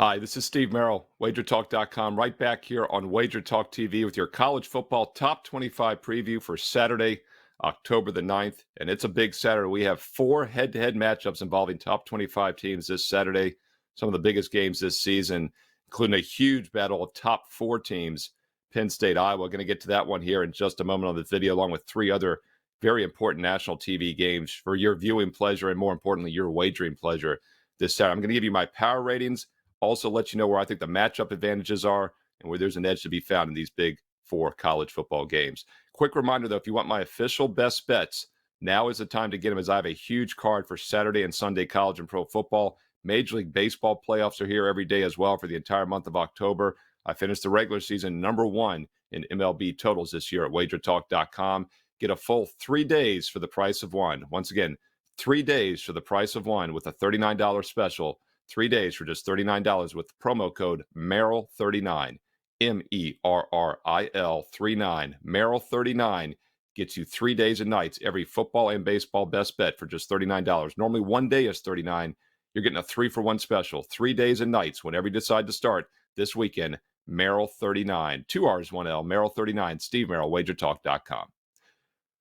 Hi, this is Steve Merril, WagerTalk.com, right back here on WagerTalk TV with your college football top 25 preview for Saturday, October the 9th. And it's a big Saturday. We have four head-to-head matchups involving top 25 teams this Saturday, some of the biggest games this season, including a huge battle of top four teams, Penn State, Iowa. Going to get to that one here in just a moment on this video, along with three other very important national TV games for your viewing pleasure and, more importantly, your wagering pleasure this Saturday. I'm going to give you my power ratings, also let you know where I think the matchup advantages are and where there's an edge to be found in these big four college football games. Quick reminder, though, if you want my official best bets, now is the time to get them, as I have a huge card for Saturday and Sunday college and pro football. Major League Baseball playoffs are here every day as well for the entire month of October. I finished the regular season #1 in MLB totals this year at WagerTalk.com. Get a full 3 days for the price of one. Once again, 3 days for the price of one with a $39 special. 3 days for just $39 with the promo code Merril39, Merril 39. Merril 39 gets you 3 days and nights, every football and baseball best bet for just $39. Normally 1 day is $39. You're getting a 3-for-1 special, 3 days and nights whenever you decide to start this weekend. Merril 39, 2 R's, 1 L, Merril 39, Steve Merril, WagerTalk.com.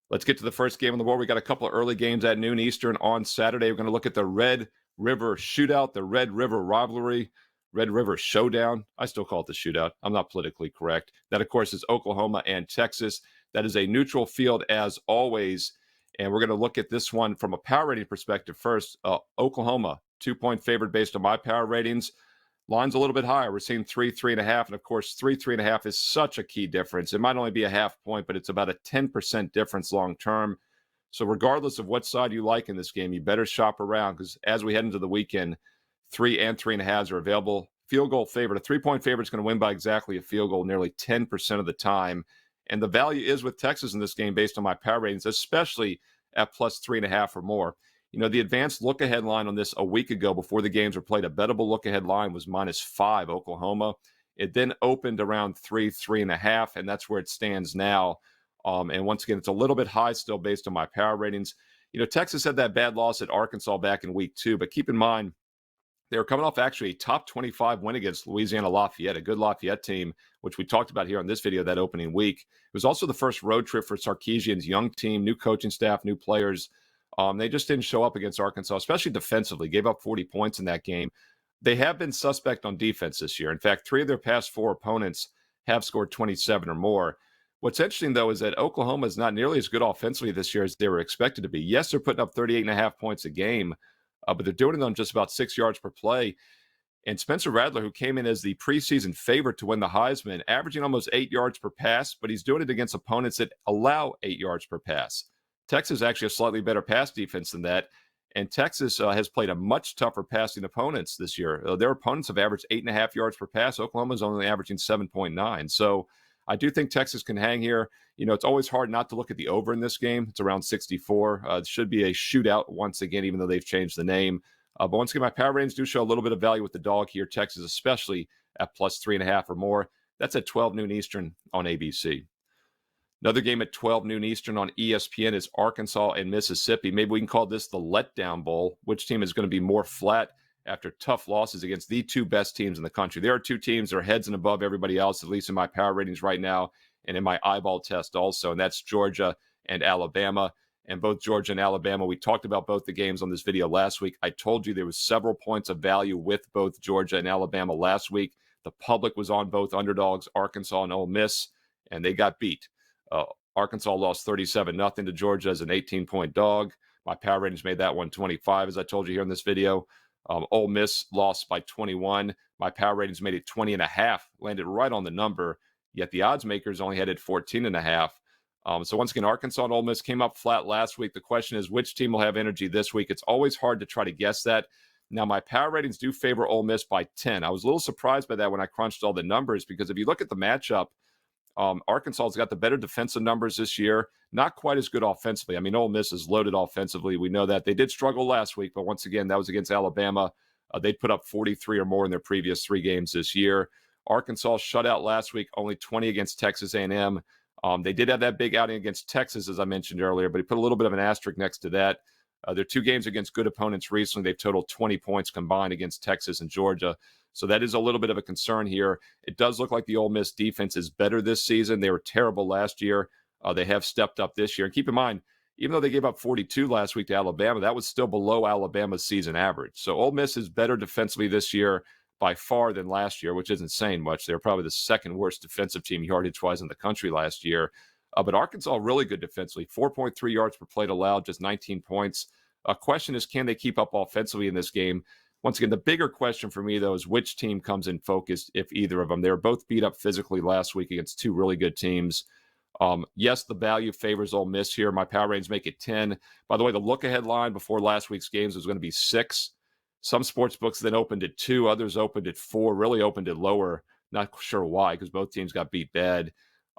Let's get to the first game on the board. We got a couple of early games at noon Eastern on Saturday. We're going to look at the Red River Shootout, the Red River Rivalry, Red River Showdown. I still call it the Shootout. I'm not politically correct. That, of course, is Oklahoma and Texas. That is a neutral field as always. And we're going to look at this one from a power rating perspective first. Oklahoma, 2-point favorite based on my power ratings. Line's a little bit higher. We're seeing 3.5. And of course, 3.5 is such a key difference. It might only be a half point, but it's about a 10% difference long term. So regardless of what side you like in this game, you better shop around, because as we head into the weekend, 3 and 3.5 are available. Field goal favorite. A 3-point favorite is going to win by exactly a field goal nearly 10% of the time. And the value is with Texas in this game based on my power ratings, especially at plus 3.5 or more. You know, the advanced look-ahead line on this a week ago before the games were played, a bettable look-ahead line was -5 Oklahoma. It then opened around 3.5, and that's where it stands now. And once again, it's a little bit high still based on my power ratings. You know, Texas had that bad loss at Arkansas back in week 2, but keep in mind, they were coming off actually a top 25 win against Louisiana Lafayette, a good Lafayette team, which we talked about here on this video that opening week. It was also the first road trip for Sarkisian's young team, new coaching staff, new players. They just didn't show up against Arkansas, especially defensively. Gave up 40 points in that game. They have been suspect on defense this year. In fact, 3 of their past 4 opponents have scored 27 or more. What's interesting, though, is that Oklahoma is not nearly as good offensively this year as they were expected to be. Yes, they're putting up 38.5 points a game, but they're doing it on just about 6 yards per play. And Spencer Rattler, who came in as the preseason favorite to win the Heisman, averaging almost 8 yards per pass, but he's doing it against opponents that allow 8 yards per pass. Texas is actually a slightly better pass defense than that. And Texas has played a much tougher passing opponents this year. Their opponents have averaged 8.5 yards per pass. Oklahoma's only averaging 7.9. So I do think Texas can hang here. You know, it's always hard not to look at the over in this game. It's around 64. It should be a shootout once again, even though they've changed the name. But once again, my power ratings do show a little bit of value with the dog here. Texas, especially at plus 3.5 or more. That's at 12 noon Eastern on ABC. Another game at 12 noon Eastern on ESPN is Arkansas and Mississippi. Maybe we can call this the letdown bowl. Which team is going to be more flat after tough losses against the 2 best teams in the country? There are 2 teams that are heads and above everybody else, at least in my power ratings right now and in my eyeball test also, and that's Georgia and Alabama. And both Georgia and Alabama, we talked about both the games on this video last week. I told you there was several points of value with both Georgia and Alabama last week. The public was on both underdogs, Arkansas and Ole Miss, and they got beat. Arkansas lost 37-0 to Georgia as an 18-point dog. My power ratings made that one 25, as I told you here in this video. Ole Miss lost by 21. My power ratings made it 20.5, landed right on the number, yet the odds makers only had it 14.5. So once again, Arkansas and Ole Miss came up flat last week. The question is, which team will have energy this week? It's always hard to try to guess that. Now, my power ratings do favor Ole Miss by 10. I was a little surprised by that when I crunched all the numbers, because if you look at the matchup, Arkansas has got the better defensive numbers this year, not quite as good offensively. I mean, Ole Miss is loaded offensively. We know that. They did struggle last week, but once again, that was against Alabama. They'd put up 43 or more in their previous 3 games this year. Arkansas shut out last week, only 20 against Texas A&M. They did have that big outing against Texas, as I mentioned earlier, but he put a little bit of an asterisk next to that. Their 2 games against good opponents recently, they've totaled 20 points combined against Texas and Georgia. So that is a little bit of a concern here. It does look like the Ole Miss defense is better this season. They were terrible last year. They have stepped up this year. And keep in mind, even though they gave up 42 last week to Alabama, that was still below Alabama's season average. So Ole Miss is better defensively this year by far than last year, which isn't saying much. They were probably the second worst defensive team yardage-wise in the country last year. But Arkansas really good defensively, 4.3 yards per play allowed, just 19 points. Question is, can they keep up offensively in this game? Once again, the bigger question for me, though, is which team comes in focus, if either of them. They were both beat up physically last week against 2 really good teams. Yes, the value favors Ole Miss here. My power ratings make it 10. By the way, the look-ahead line before last week's games was going to be 6. Some sports books then opened at 2. Others opened at 4, really opened it lower. Not sure why, because both teams got beat bad.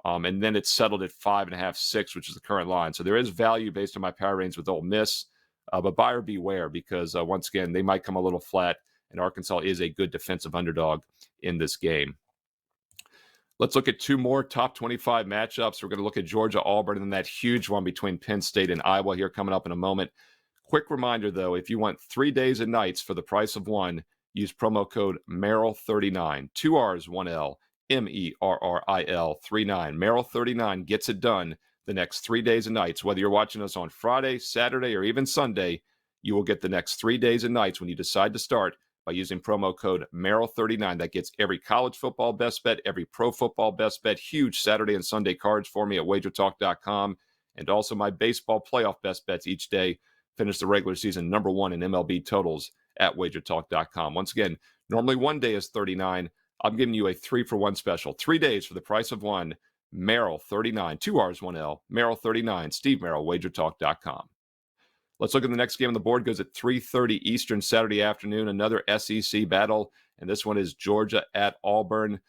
And then it settled at 5.5, 6, which is the current line. So there is value based on my power ratings with Ole Miss. But buyer beware, because once again, they might come a little flat, and Arkansas is a good defensive underdog in this game. Let's look at 2 more top 25 matchups. We're going to look at Georgia, Auburn, and then that huge one between Penn State and Iowa here coming up in a moment. Quick reminder, though, if you want 3 days and nights for the price of 1, use promo code Merril39, 2 R's, 1 L, Merril 39. Merril 39 gets it done the next 3 days and nights. Whether you're watching us on Friday, Saturday, or even Sunday, you will get the next 3 days and nights when you decide to start by using promo code Merril39. That gets every college football best bet, every pro football best bet, huge Saturday and Sunday cards for me at WagerTalk.com, and also my baseball playoff best bets each day. Finish the regular season number 1 in MLB totals at WagerTalk.com. Once again, normally 1 day is $39. I'm giving you a 3-for-1 special. 3 days for the price of 1. Merril 39, 2 R's, 1 L. Merril 39, Steve Merril, WagerTalk.com. Let's look at the next game on the board. Goes at 3:30 Eastern Saturday afternoon. Another SEC battle, and this one is Georgia at Auburn.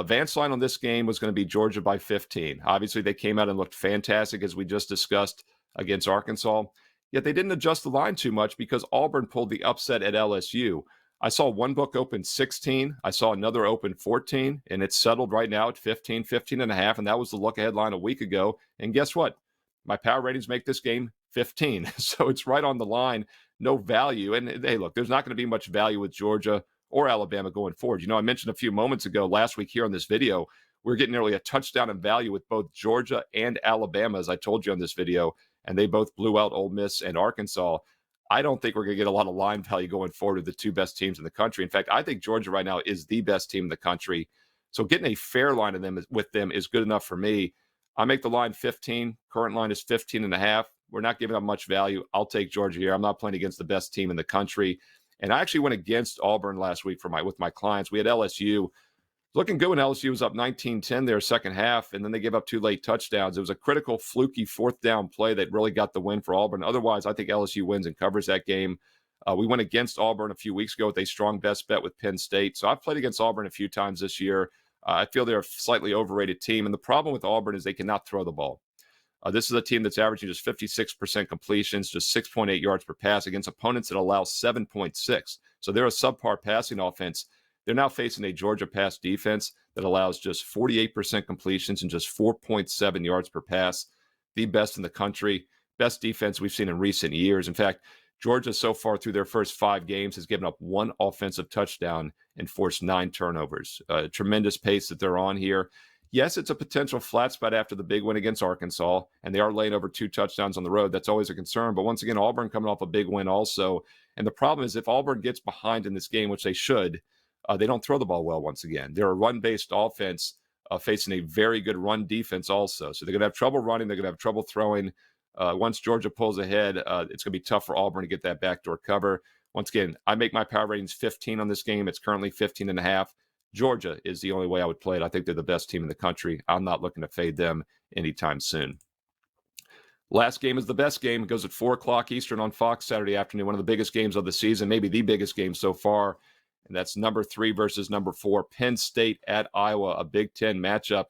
Vance line on this game was going to be Georgia by 15. Obviously, they came out and looked fantastic, as we just discussed, against Arkansas. Yet they didn't adjust the line too much because Auburn pulled the upset at LSU. I saw one book open 16. I saw another open 14, and it's settled right now at 15, 15.5, and that was the look-ahead line a week ago. And guess what? My power ratings make this game 15. So it's right on the line, no value. And hey, look, there's not going to be much value with Georgia or Alabama going forward. You know, I mentioned a few moments ago last week here on this video, we're getting nearly a touchdown in value with both Georgia and Alabama, as I told you on this video, and they both blew out Ole Miss and Arkansas. I don't think we're going to get a lot of line value going forward with the 2 best teams in the country. In fact, I think Georgia right now is the best team in the country. So getting a fair line of them with them is good enough for me. I make the line 15. Current line is 15.5. We're not giving up much value. I'll take Georgia here. I'm not playing against the best team in the country. And I actually went against Auburn last week with my clients. We had LSU looking good when LSU was up 19-10 their second half, and then they gave up 2 late touchdowns. It was a critical, fluky 4th down play that really got the win for Auburn. Otherwise, I think LSU wins and covers that game. We went against Auburn a few weeks ago with a strong best bet with Penn State. So I've played against Auburn a few times this year. I feel they're a slightly overrated team, and the problem with Auburn is they cannot throw the ball. This is a team that's averaging just 56% completions, just 6.8 yards per pass against opponents that allow 7.6. So they're a subpar passing offense. They're now facing a Georgia pass defense that allows just 48% completions and just 4.7 yards per pass. The best in the country, best defense we've seen in recent years. In fact, Georgia so far through their first 5 games has given up 1 offensive touchdown and forced 9 turnovers. Tremendous pace that they're on here. Yes, it's a potential flat spot after the big win against Arkansas, and they are laying over 2 touchdowns on the road. That's always a concern. But once again, Auburn coming off a big win also. And the problem is if Auburn gets behind in this game, which they should, they don't throw the ball well once again. They're a run-based offense facing a very good run defense also. So they're going to have trouble running. They're going to have trouble throwing. Once Georgia pulls ahead, it's going to be tough for Auburn to get that backdoor cover. Once again, I make my power ratings 15 on this game. It's currently 15.5. Georgia is the only way I would play it. I think they're the best team in the country. I'm not looking to fade them anytime soon. Last game is the best game. It goes at 4 o'clock Eastern on Fox Saturday afternoon. One of the biggest games of the season, maybe the biggest game so far. And that's number 3 versus number 4, Penn State at Iowa, a Big Ten matchup.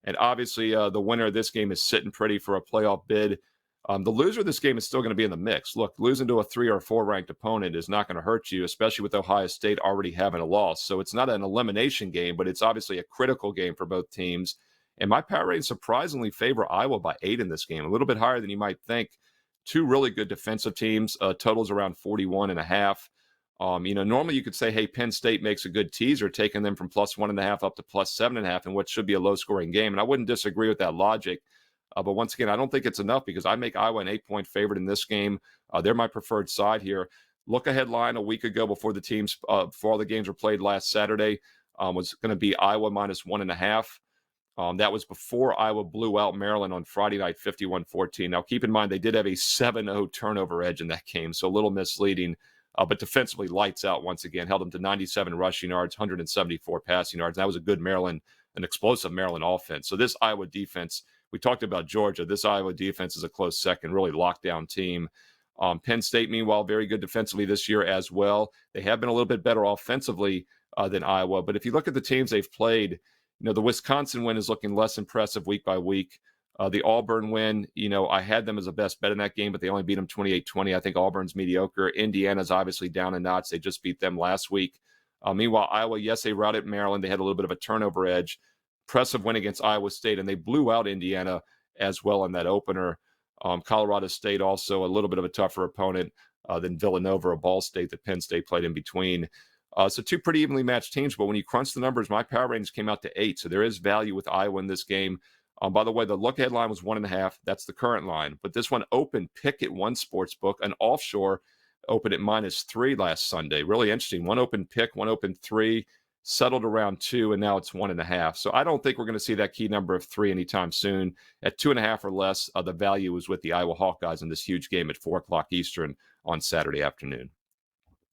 And obviously, the winner of this game is sitting pretty for a playoff bid. The loser of this game is still going to be in the mix. Look, losing to a 3 or 4 ranked opponent is not going to hurt you, especially with Ohio State already having a loss. So it's not an elimination game, but it's obviously a critical game for both teams. And my power ratings surprisingly favor Iowa by 8 in this game, a little bit higher than you might think. Two really good defensive teams. Totals around 41.5. Normally you could say, hey, Penn State makes a good teaser, taking them from +1.5 up to +7.5 in what should be a low-scoring game. And I wouldn't disagree with that logic. But once again, I don't think it's enough because I make Iowa an 8-point favorite in this game. They're my preferred side here. Look ahead line a week ago before the teams, before all the games were played last Saturday, was going to be Iowa -1.5. That was before Iowa blew out Maryland on Friday night, 51-14. Now, keep in mind, they did have a 7-0 turnover edge in that game, so a little misleading. But defensively, lights out once again. Held them to 97 rushing yards, 174 passing yards. That was a good Maryland, an explosive Maryland offense. So this Iowa defense, we talked about Georgia. This Iowa defense is a close second, really lockdown team. Penn State, meanwhile, very good defensively this year as well. They have been a little bit better offensively than Iowa. But if you look at the teams they've played, the Wisconsin win is looking less impressive week by week. The Auburn win, I had them as a best bet in that game, but they only beat them 28-20. I think Auburn's mediocre. Indiana's obviously down a notch. They just beat them last week. Meanwhile, Iowa, yes, they routed Maryland. They had a little bit of a turnover edge. Impressive win against Iowa State, and they blew out Indiana as well in that opener. Colorado State also a little bit of a tougher opponent than Villanova or Ball State that Penn State played in between. So two pretty evenly matched teams, but when you crunch the numbers, my power ratings came out to 8. So there is value with Iowa in this game. By the way, the look-ahead line was 1.5. That's the current line. But this one opened pick at one sportsbook. An offshore opened at -3 last Sunday. Really interesting. One open pick, one open 3, settled around 2, and now it's 1.5. So I don't think we're going to see that key number of 3 anytime soon. At 2.5 or less, the value is with the Iowa Hawkeyes in this huge game at 4 o'clock Eastern on Saturday afternoon.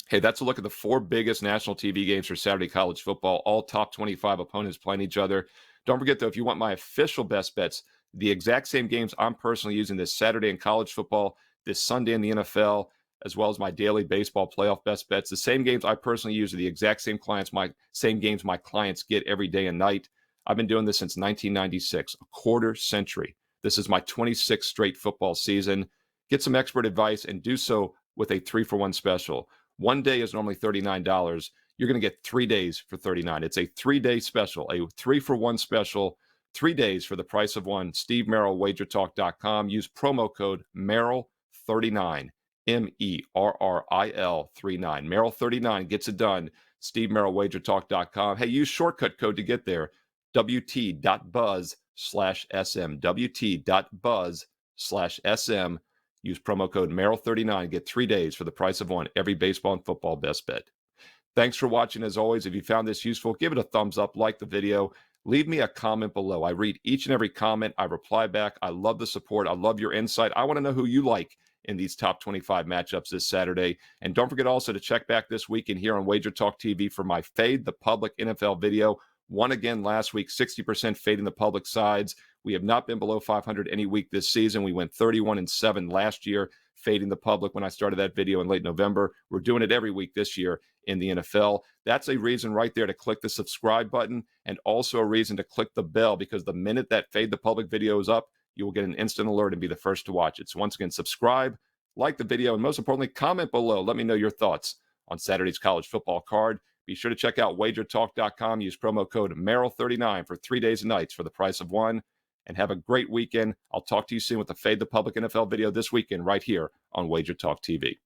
Hey, that's a look at the 4 biggest national TV games for Saturday college football. All top 25 opponents playing each other. Don't forget, though, if you want my official best bets, the exact same games I'm personally using this Saturday in college football, this Sunday in the NFL, as well as my daily baseball playoff best bets. The same games I personally use are the exact same games my clients get every day and night. I've been doing this since 1996, a quarter century. This is my 26th straight football season. Get some expert advice and do so with a 3-for-1 special. One day is normally $39. You're going to get 3 days for $39. It's a 3-day special, a 3-for-1 special, 3 days for the price of one. Steve Merril, WagerTalk.com. Use promo code Merril39, Merril 39. Merril 39 gets it done. Steve Merril, WagerTalk.com. Hey, use shortcut code to get there. WT.buzz/SM. WT.buzz/SM. Use promo code Merril39. Get 3 days for the price of one. Every baseball and football best bet. Thanks for watching. As always, if you found this useful, give it a thumbs up, like the video, leave me a comment below. I read each and every comment. I reply back. I love the support. I love your insight. I want to know who you like in these top 25 matchups this Saturday. And don't forget also to check back this weekend here on Wager Talk TV for my Fade the Public NFL video. Won again last week, 60% fading the public sides. We have not been below 500 any week this season. We went 31-7 last year, fading the public when I started that video in late November. We're doing it every week this year in the NFL. That's a reason right there to click the subscribe button, and also a reason to click the bell, because the minute that Fade the Public video is up, you will get an instant alert and be the first to watch it. So once again, subscribe, like the video, and most importantly, comment below. Let me know your thoughts on Saturday's college football card. Be sure to check out WagerTalk.com. Use promo code Merril39 for 3 days and nights for the price of one. And have a great weekend. I'll talk to you soon with the Fade the Public NFL video this weekend right here on Wager Talk TV.